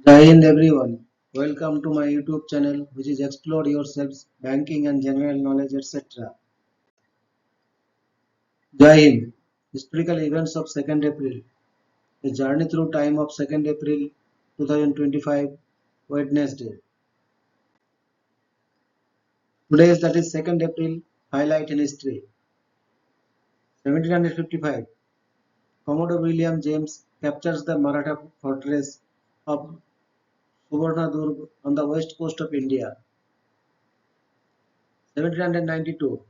Jai Hind everyone. Welcome to my YouTube channel which is Explore Yourselves, Banking and General Knowledge etc. Jai Hind. Historical events of 2nd April. A journey through time of 2nd April 2025 Wednesday. Today is that is 2nd April highlight in history. 1755. Commodore William James captures the Maratha fortress of Suvarnadurg on the west coast of India. 1792.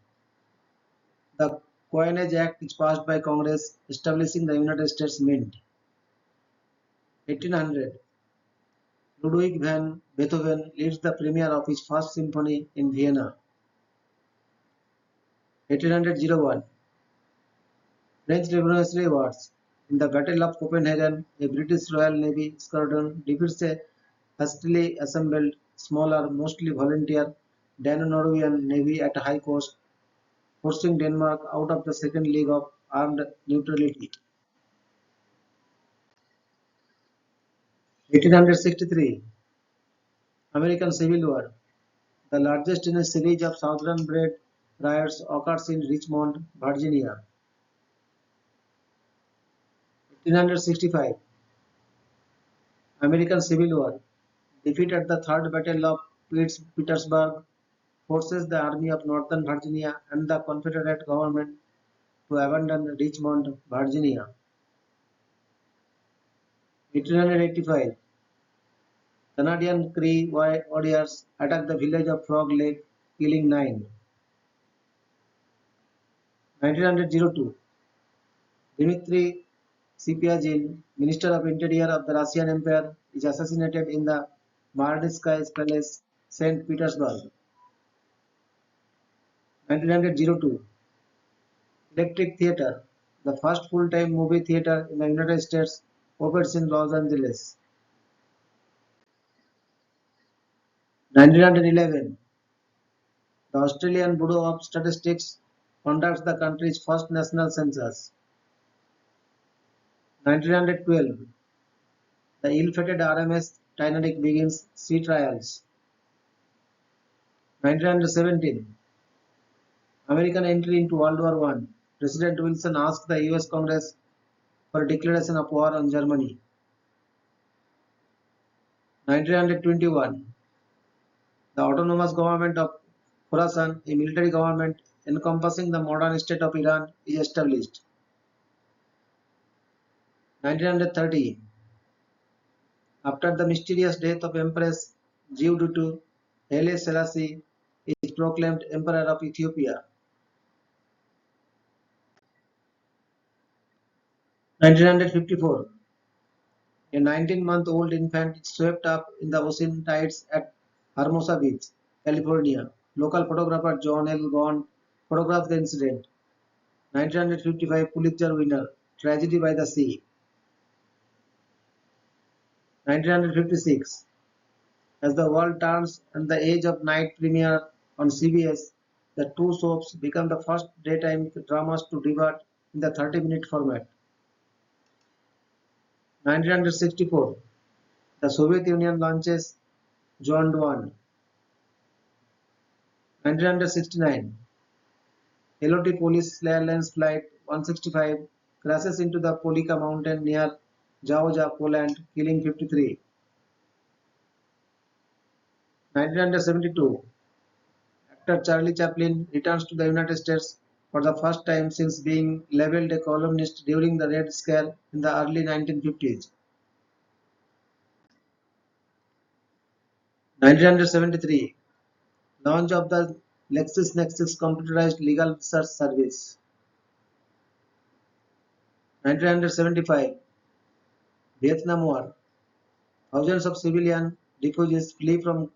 The Coinage Act is passed by Congress establishing the United States Mint. 1800. Ludwig van Beethoven leads the premiere of his first symphony in Vienna. 1801. French Revolutionary Wars. In the Battle of Copenhagen, a British Royal Navy squadron defeats a hastily assembled, smaller, mostly volunteer Dano-Norwegian Navy at a high cost, forcing Denmark out of the Second League of Armed Neutrality. 1863. American Civil War. The largest in a series of Southern bred riots occurs in Richmond, Virginia. 1865. American Civil War. Defeat at the Third Battle of Petersburg forces the Army of Northern Virginia and the Confederate government to abandon Richmond, Virginia. 1885. Canadian Cree warriors attack the village of Frog Lake, killing 9. 1902. Dmitry Sipyagin, Minister of Interior of the Russian Empire, is assassinated in the Marinskaya Palace, St. Petersburg. 1902. Electric Theatre, the first full-time movie theatre in the United States, opens in Los Angeles. 1911. The Australian Bureau of Statistics conducts the country's first national census. 1912. The ill-fated RMS Titanic begins sea trials. 1917. American entry into World War I. President Wilson asked the US Congress for a declaration of war on Germany. 1921. The autonomous government of Khorasan, a military government encompassing the modern state of Iran, is established. 1930. After the mysterious death of Empress Jewdutu, Haile Selassie is proclaimed Emperor of Ethiopia. 1954. A 19-month-old infant is swept up in the ocean tides at Hermosa Beach, California. Local photographer John L. Gaunt photographed the incident. 1955 Pulitzer winner, Tragedy by the Sea. 1956. As the world turns and the age of night premiere on CBS, the two soaps become the first daytime dramas to debut in the 30-minute format. 1964. The Soviet Union launches Zhondan. 1969. LOT Police Airlines Flight 165 crashes into the Polika mountain near Jaworzno, Poland, killing 53. 1972. Actor Charlie Chaplin returns to the United States for the first time since being labeled a columnist during the Red Scare in the early 1950s. 1973. Launch of the LexisNexis computerized legal research service. 1975. Vietnam War. Thousands of civilian refugees flee from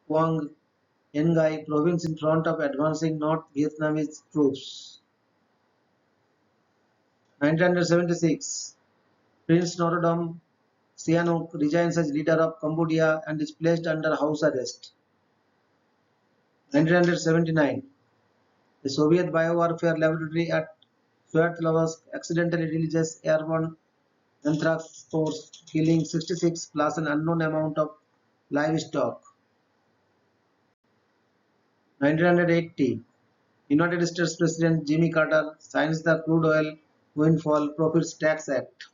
Quang Nguyen province in front of advancing North Vietnamese troops. 1976. Prince Norodom Sihanouk resigns as leader of Cambodia and is placed under house arrest. 1979. The Soviet biowarfare laboratory at Sverdlovsk accidentally releases airborne anthrax spores killing 66 plus an unknown amount of livestock. 1980, United States President Jimmy Carter signs the Crude Oil Windfall Profits Tax Act.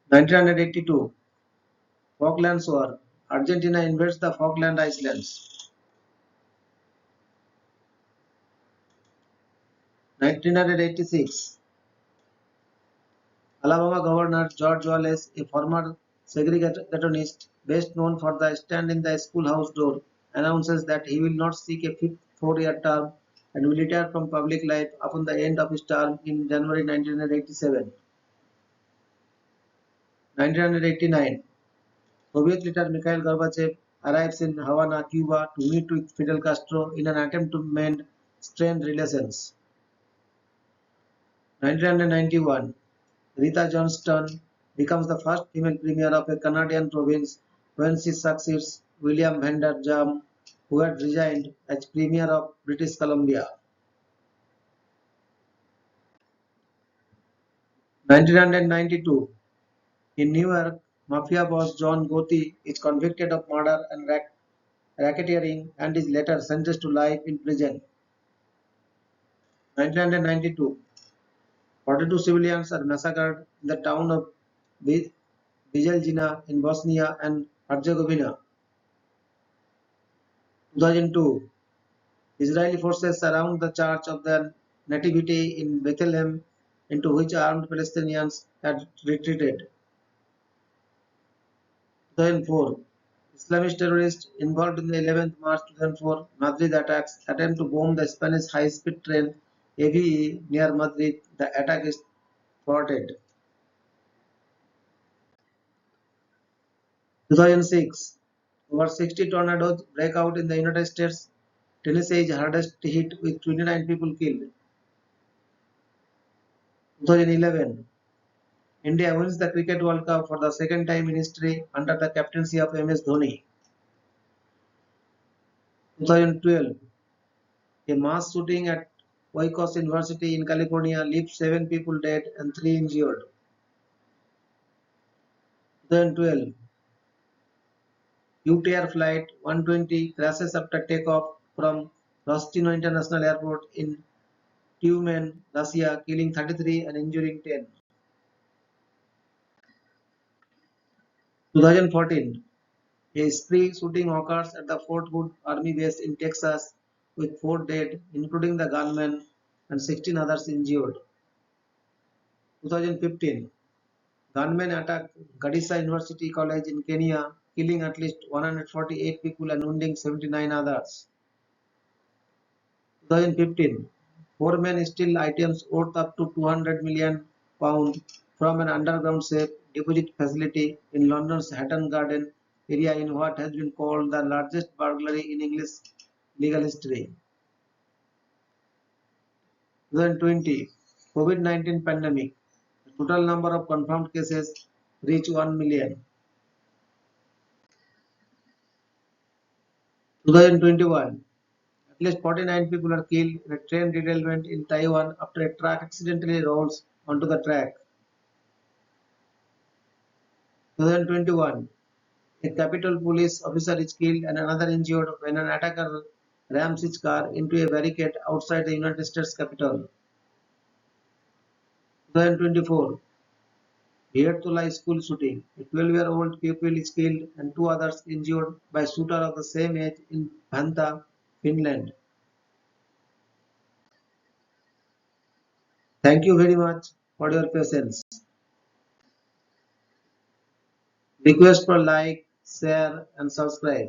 1982, Falklands War. Argentina invades the Falkland Islands. 1986, Alabama Governor George Wallace, a former segregationist best known for the stand in the schoolhouse door, announces that he will not seek a fifth four-year term and will retire from public life upon the end of his term in January 1987. 1989, Soviet leader Mikhail Gorbachev arrives in Havana, Cuba to meet with Fidel Castro in an attempt to mend strained relations. 1991, Rita Johnston becomes the first female premier of a Canadian province when she succeeds William Vander Jam, who had resigned as Premier of British Columbia. 1992, in New York, mafia boss John Gotti is convicted of murder and racketeering and is later sentenced to life in prison. 1992, 42 civilians are massacred in the town of Bijeljina in Bosnia and Herzegovina. 2002, Israeli forces surround the Church of the Nativity in Bethlehem, into which armed Palestinians had retreated. 2004, Islamist terrorists involved in the 11th March 2004 Madrid attacks attempt to bomb the Spanish high-speed train AVE near Madrid. The attack is thwarted. 2006, over 60 tornadoes break out in the United States. Tennessee is hardest hit with 29 people killed. 2011, India wins the Cricket World Cup for the second time in history under the captaincy of MS Dhoni. 2012, a mass shooting at Oikos University in California leaves 7 people dead and 3 injured. 2012, UTR Flight 120 crashes after takeoff from Rostino International Airport in Tyumen, Russia, killing 33 and injuring 10. 2014, a spree shooting occurs at the Fort Hood Army Base in Texas with 4 dead, including the gunman, and 16 others injured. 2015, gunmen attack Garissa University College in Kenya, killing at least 148 people and wounding 79 others. 2015, 4 men steal items worth up to £200 million from an underground safe deposit facility in London's Hatton Garden area in what has been called the largest burglary in English legal history. 2020, COVID-19 pandemic. The total number of confirmed cases reached 1 million. 2021, at least 49 people are killed in a train derailment in Taiwan after a truck accidentally rolls onto the track. 2021, a Capitol police officer is killed and another injured when an attacker rams his car into a barricade outside the United States Capitol. 2024, Viettola school shooting. A 12-year-old pupil is killed and 2 others injured by shooter of the same age in Vantaa, Finland. Thank you very much for your patience. Request for like, share and subscribe.